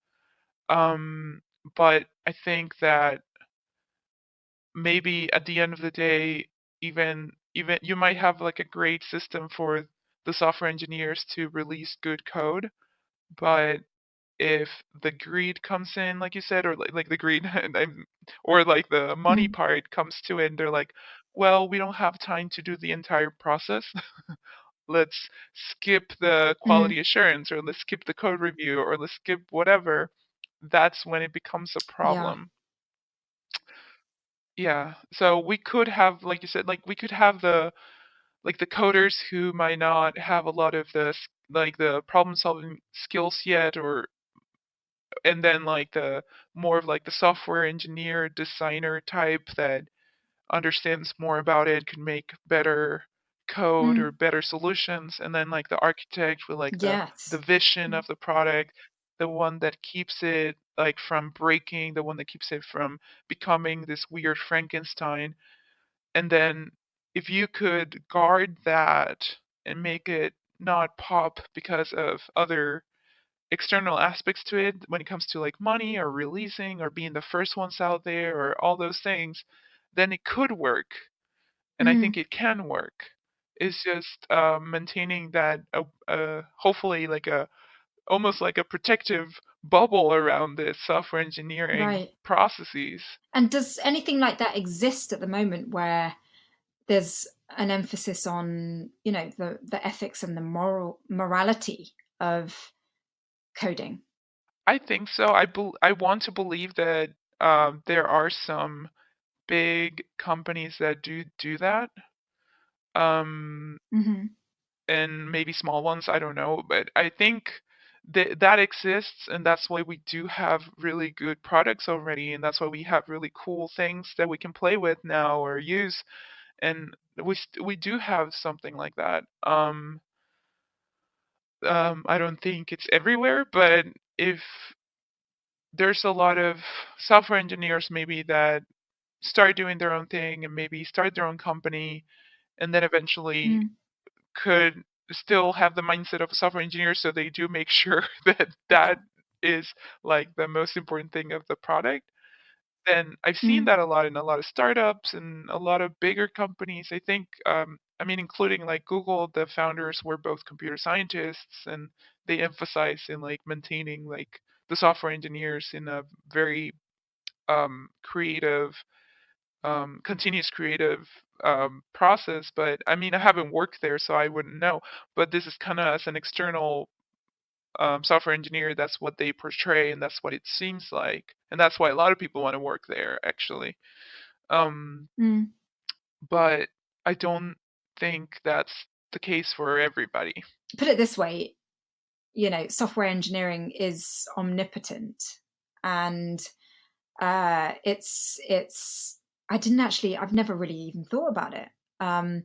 um but I think that maybe at the end of the day, even you might have like a great system for the software engineers to release good code, but if the greed comes in, like you said, or like the greed, or like the money Mm. part comes to it, and they're like, well, we don't have time to do the entire process. let's skip the Mm, quality assurance, or let's skip the code review, or let's skip whatever, that's when it becomes a yeah. problem. Yeah. So we could have, like you said, like we could have the coders who might not have a lot of the problem solving skills yet, or and then like the more of like the software engineer designer type that understands more about it, can make better code or Mm, better solutions, and then like the architect with like the yes. vision of the product, the one that keeps it like from breaking, the one that keeps it from becoming this weird Frankenstein. And then if you could guard that and make it not pop because of other external aspects to it when it comes to like money or releasing or being the first ones out there or all those things, then it could work. And I think Mm, it can work. It's just maintaining that, hopefully, like a almost like a protective bubble around the software engineering right. processes. And does anything like that exist at the moment where there's an emphasis on, the ethics and the morality of coding? I think so. I want to believe that there are some big companies that do that. Um, Hmm. and maybe small ones, I don't know, but I think that exists, and that's why we do have really good products already, and that's why we have really cool things that we can play with now or use, and we do have something like that. I don't think it's everywhere, but if there's a lot of software engineers maybe that start doing their own thing and maybe start their own company, and then eventually Mm, could still have the mindset of a software engineer, so they do make sure that that is like the most important thing of the product. Then I've seen mm, that a lot in a lot of startups and a lot of bigger companies. I think, I mean, including like Google, the founders were both computer scientists, and they emphasize in like maintaining like the software engineers in a very creative, continuous creative process. But I mean, I haven't worked there, so I wouldn't know. But this is kind of as an external software engineer, that's what they portray, and that's what it seems like, and that's why a lot of people want to work there, actually. Um, mm. but I don't think that's the case for everybody. Put it this way, software engineering is omnipotent, and it's I've never really even thought about it, um,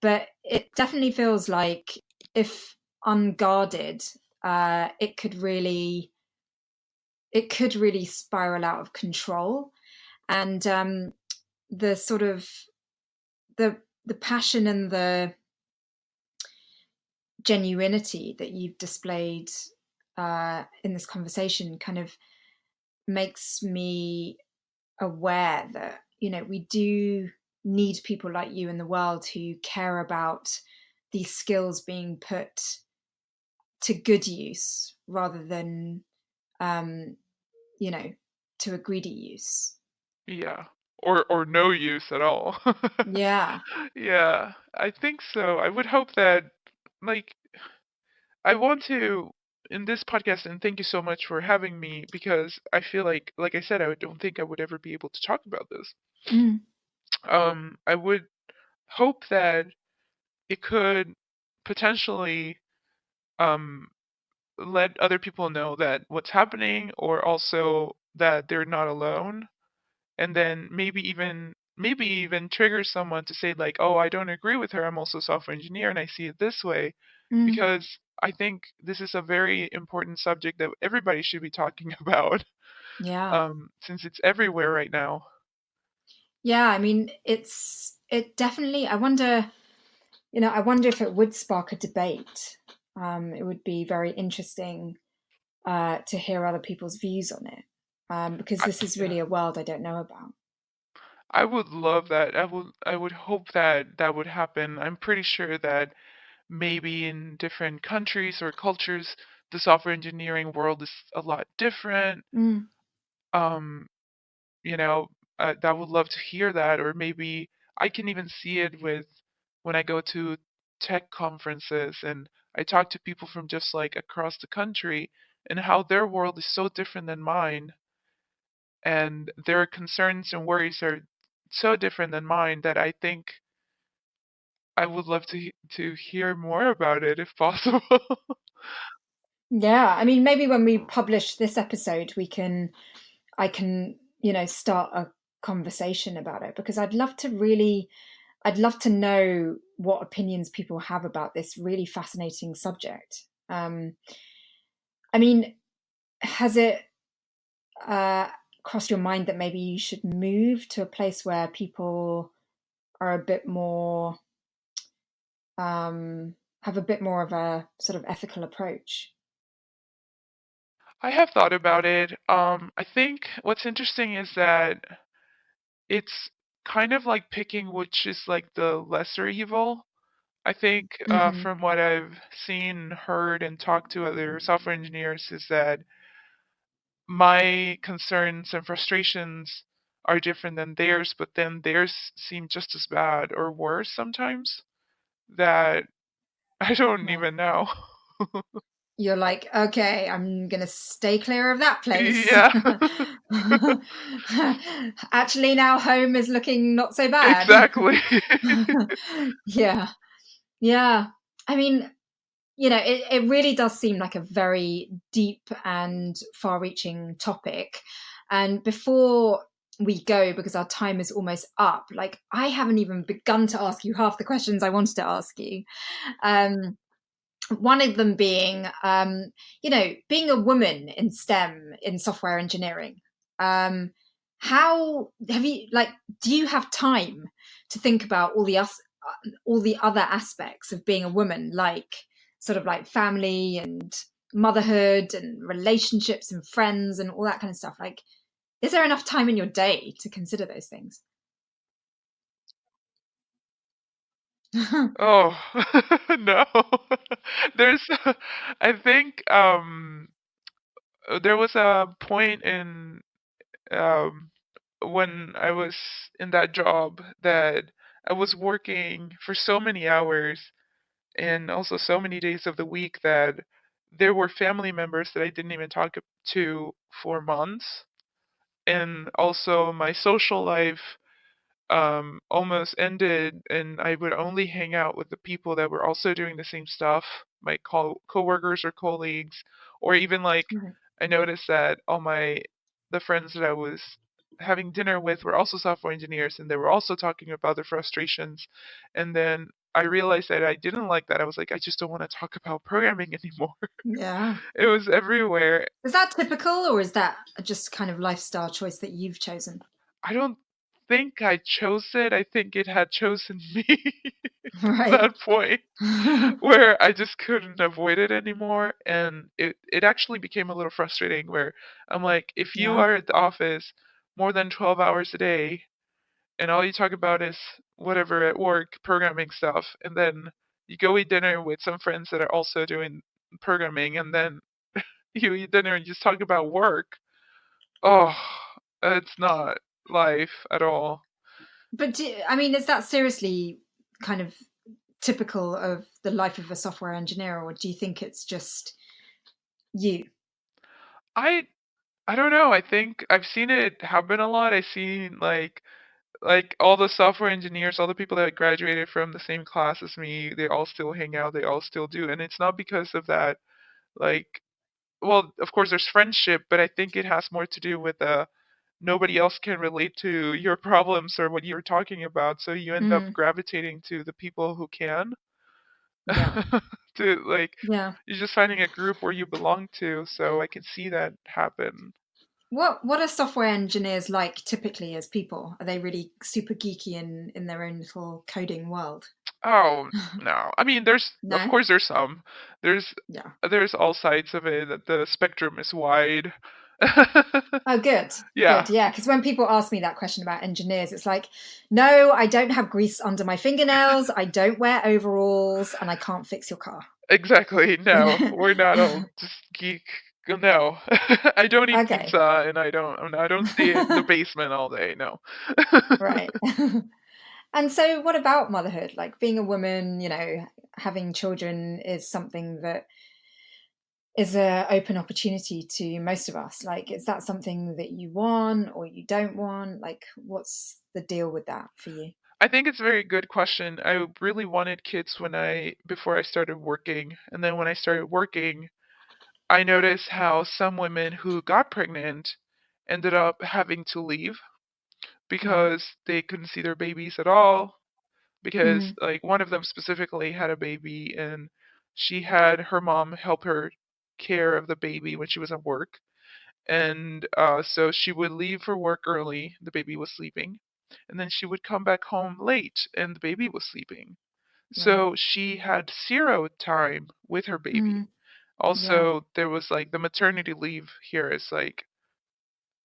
but it definitely feels like if unguarded, it could really spiral out of control. And the sort of the passion and the genuinity that you've displayed in this conversation kind of makes me aware that we do need people like you in the world who care about these skills being put to good use rather than um, you know to a greedy use. Yeah, or no use at all. Yeah. Yeah, I think so. I would hope that, like, I want to in this podcast, and thank you so much for having me, because I feel like I said, I don't think I would ever be able to talk about this. Mm, I would hope that it could potentially um let other people know that what's happening, or also that they're not alone, and then maybe even trigger someone to say like, oh, I don't agree with her, I'm also a software engineer and I see it this way. mm, Because I think this is a very important subject that everybody should be talking about, yeah. since it's everywhere right now. Yeah, I mean, it definitely, I wonder if it would spark a debate. It would be very interesting to hear other people's views on it, because I, this is yeah, really a world I don't know about. I would love that. I would hope that that would happen. I'm pretty sure that maybe in different countries or cultures, the software engineering world is a lot different. Mm, Um, you know, I would love to hear that, or maybe I can even see it with when I go to tech conferences, and I talk to people from just like across the country and how their world is so different than mine, and their concerns and worries are so different than mine that I think I would love to hear more about it if possible. Yeah, I mean, maybe when we publish this episode, I can, start a conversation about it, because I'd love to know what opinions people have about this really fascinating subject. I mean, has it uh, crossed your mind that maybe you should move to a place where people are a bit more, have a bit more of a sort of ethical approach? I have thought about it. I think what's interesting is that it's kind of like picking which is like the lesser evil. I think Hmm. from what I've seen, heard, and talked to other software engineers is that my concerns and frustrations are different than theirs, but then theirs seem just as bad or worse sometimes, that I don't Right. even know. You're like, okay, I'm gonna stay clear of that place. Yeah, Actually, now home is looking not so bad. exactly. Yeah, yeah. I mean, it really does seem like a very deep and far reaching topic. And before we go, because our time is almost up, like, I haven't even begun to ask you half the questions I wanted to ask you. Um, one of them being, being a woman in STEM, in software engineering. Um, how have you, like, do you have time to think about all the other aspects of being a woman, like sort of like family and motherhood and relationships and friends and all that kind of stuff? Like, is there enough time in your day to consider those things? Oh, no. There's I think there was a point in um when I was in that job that I was working for so many hours and also so many days of the week that there were family members that I didn't even talk to for months. And also my social life almost ended, and I would only hang out with the people that were also doing the same stuff, my coworkers or colleagues, or even like Right. I noticed that all the friends that I was having dinner with were also software engineers, and they were also talking about their frustrations. And then I realized that I didn't like that. I was like, I just don't want to talk about programming anymore. Yeah. It was everywhere. Is that typical, or is that just kind of lifestyle choice that you've chosen? I don't think I chose it. I think it had chosen me at Right. that point, where I just couldn't avoid it anymore. And it actually became a little frustrating where I'm like, if you Yeah. are at the office more than 12 hours a day and all you talk about is whatever at work, programming stuff, and then you go eat dinner with some friends that are also doing programming, and then you eat dinner and just talk about work, oh, it's not life at all. But I mean, is that seriously kind of typical of the life of a software engineer, or do you think it's just you? I I don't know. I think I've seen it happen a lot. I've seen like all the software engineers, all the people that graduated from the same class as me, they all still hang out, they all still do. And it's not because of that, like, well, of course there's friendship, but I think it has more to do with nobody else can relate to your problems or what you're talking about, so you end up Mm, gravitating to the people who can. yeah, To like yeah. you're just finding a group where you belong to, so I can see that happen. What are software engineers like typically as people? Are they really super geeky in their own little coding world? Oh, no. I mean, of No? course there's some. There's Yeah. there's all sides of it. That the spectrum is wide. Oh, good, Yeah, good. Yeah, because when people ask me that question about engineers, it's like, no, I don't have grease under my fingernails, I don't wear overalls, and I can't fix your car. exactly. No, we're not all just geek. No, I don't eat Okay. pizza, and I don't stay in the basement all day. No. Right. And so, what about motherhood? Like being a woman, having children is something that is a open opportunity to most of us. Like, is that something that you want or you don't want? Like, what's the deal with that for you? I think it's a very good question. I really wanted kids before I started working, and then when I started working, I noticed how some women who got pregnant ended up having to leave Right. because they couldn't see their babies at all. Because Mm, like one of them specifically had a baby, and she had her mom help her care of the baby when she was at work. And so she would leave for work early, the baby was sleeping, and then she would come back home late, and the baby was sleeping. right. So she had zero time with her baby. Mm, yeah. Also, there was like the maternity leave here is like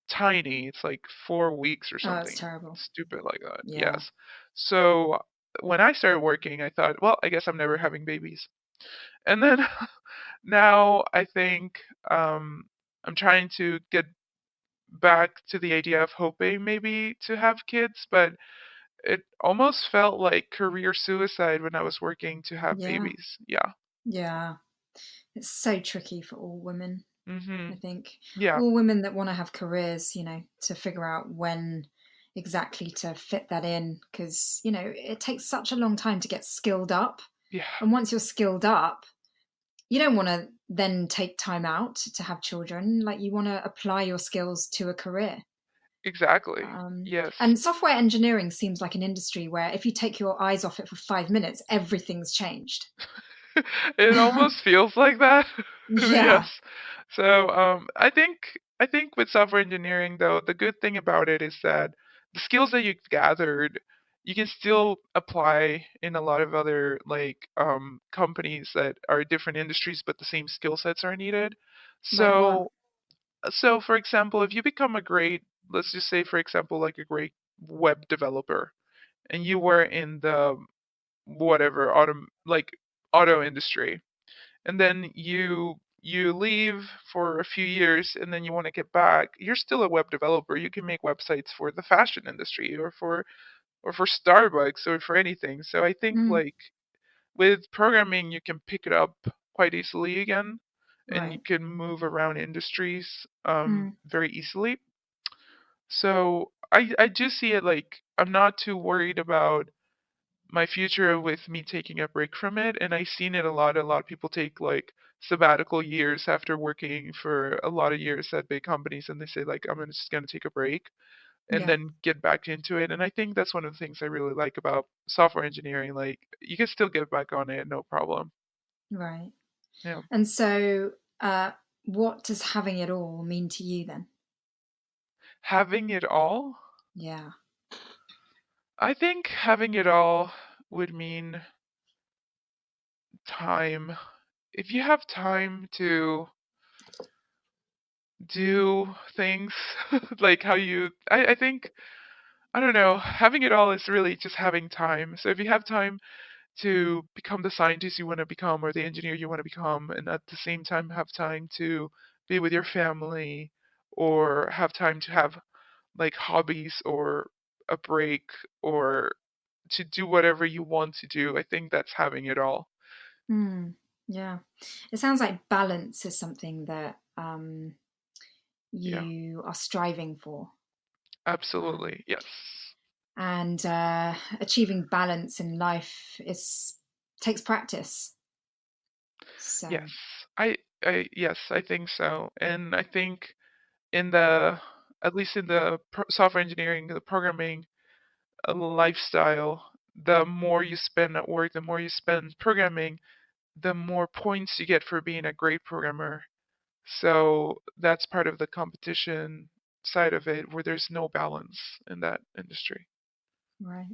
tiny. It's like 4 weeks or Oh, it's something terrible. stupid like that. Yeah. Yes. So when I started working, I thought, well, I guess I'm never having babies. And then now I think I'm trying to get back to the idea of hoping maybe to have kids, but it almost felt like career suicide when I was working to have Yeah. babies. Yeah. Yeah. It's so tricky for all women, I Mhm. think. Yeah. All women that want to have careers, to figure out when exactly to fit that in. Because, it takes such a long time to get skilled up. Yeah. And once you're skilled up, you don't want to then take time out to have children. Like, you want to apply your skills to a career. Exactly. Um, Yes. and software engineering seems like an industry where if you take your eyes off it for 5 minutes, everything's changed. It almost feels like that. Yes. Yeah, So, I think with software engineering though, the good thing about it is that the skills that you've gathered, you can still apply in a lot of other like companies that are different industries, but the same skill sets are needed. like what? So for example, if you become a great, let's just say for example, like a great web developer, and you were in the whatever auto industry, and then you leave for a few years and then you want to get back, you're still a web developer. You can make websites for the fashion industry or for Starbucks or for anything. So I think Mm, like with programming you can pick it up quite easily again, and you right. can move around industries Mm, very easily. So I do see it like I'm not too worried about my future with me taking a break from it, and I've seen it a lot. A lot of people take like sabbatical years after working for a lot of years at big companies, and they say like just gonna take a break and yeah, then get back into it. And I think that's one of the things I really like about software engineering. Like you can still get back on it, no problem. right. Yeah. And so, what does having it all mean to you then? Having it all, Yeah, I think having it all would mean time. If you have time to do things like how I think I don't know, having it all is really just having time. So if you have time to become the scientist you want to become or the engineer you want to become, and at the same time have time to be with your family or have time to have like hobbies or a break or to do whatever you want to do, I think that's having it all. mm, yeah. It sounds like balance is something that Yeah, you are striving for, um, absolutely. Yes. and achieving balance in life is takes practice. Yes. So, Yes, I think so. And I think in the at least in the software engineering, the programming lifestyle, the more you spend at work, the more you spend programming, the more points you get for being a great programmer. So that's part of the competition side of it where there's no balance in that industry. right.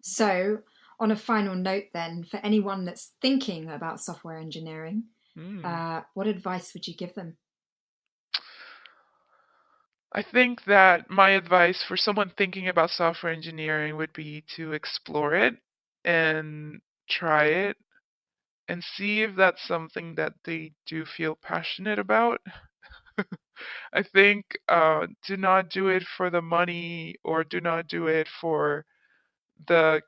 So, on a final note, then, for anyone that's thinking about software engineering, Mm. what advice would you give them? I think that my advice for someone thinking about software engineering would be to explore it and try it and see if that's something that they do feel passionate about. I think do not do it for the money or do not do it for the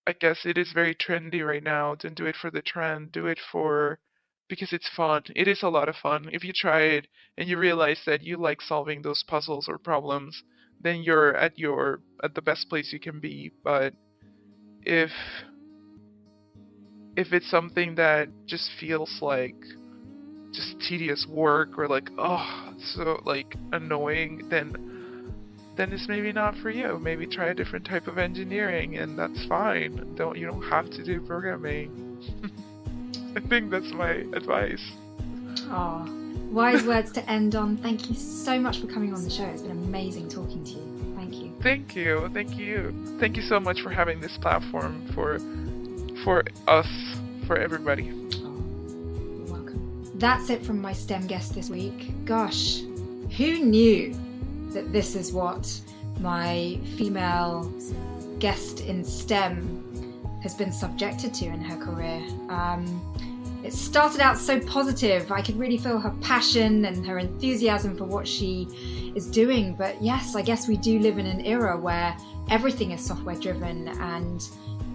I guess it is very trendy right now. Don't do it for the trend. Do it for because it's fun. It is a lot of fun. If you try it and you realize that you like solving those puzzles or problems, then you're at the best place you can be. But if it's something that just feels like just tedious work or like so like annoying, then it's maybe not for you. Maybe try a different type of engineering, and that's fine. You don't have to do programming. I think that's my advice. Oh, wise words to end on. Thank you so much for coming on the show. It's been amazing talking to you. Thank you. Thank you. Thank you so much for having this platform for us, for everybody. Oh, you're welcome. That's it from my STEM guest this week. Gosh, who knew that this is what my female guest in STEM has been subjected to in her career. It started out so positive. I could really feel her passion and her enthusiasm for what she is doing. But yes, I guess we do live in an era where everything is software driven, and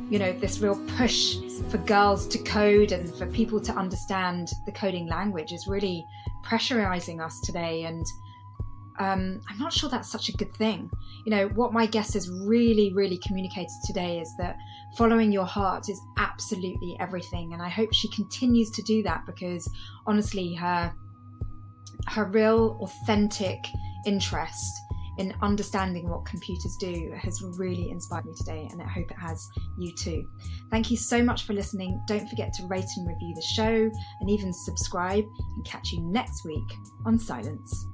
this real push for girls to code and for people to understand the coding language is really pressurizing us today. And I'm not sure that's such a good thing. What my guest has really, really communicated today is that following your heart is absolutely everything. And I hope she continues to do that, because honestly, her real authentic interest in understanding what computers do has really inspired me today, and I hope it has you too. Thank you so much for listening. Don't forget to rate and review the show, and even subscribe, and catch you next week on Scilence.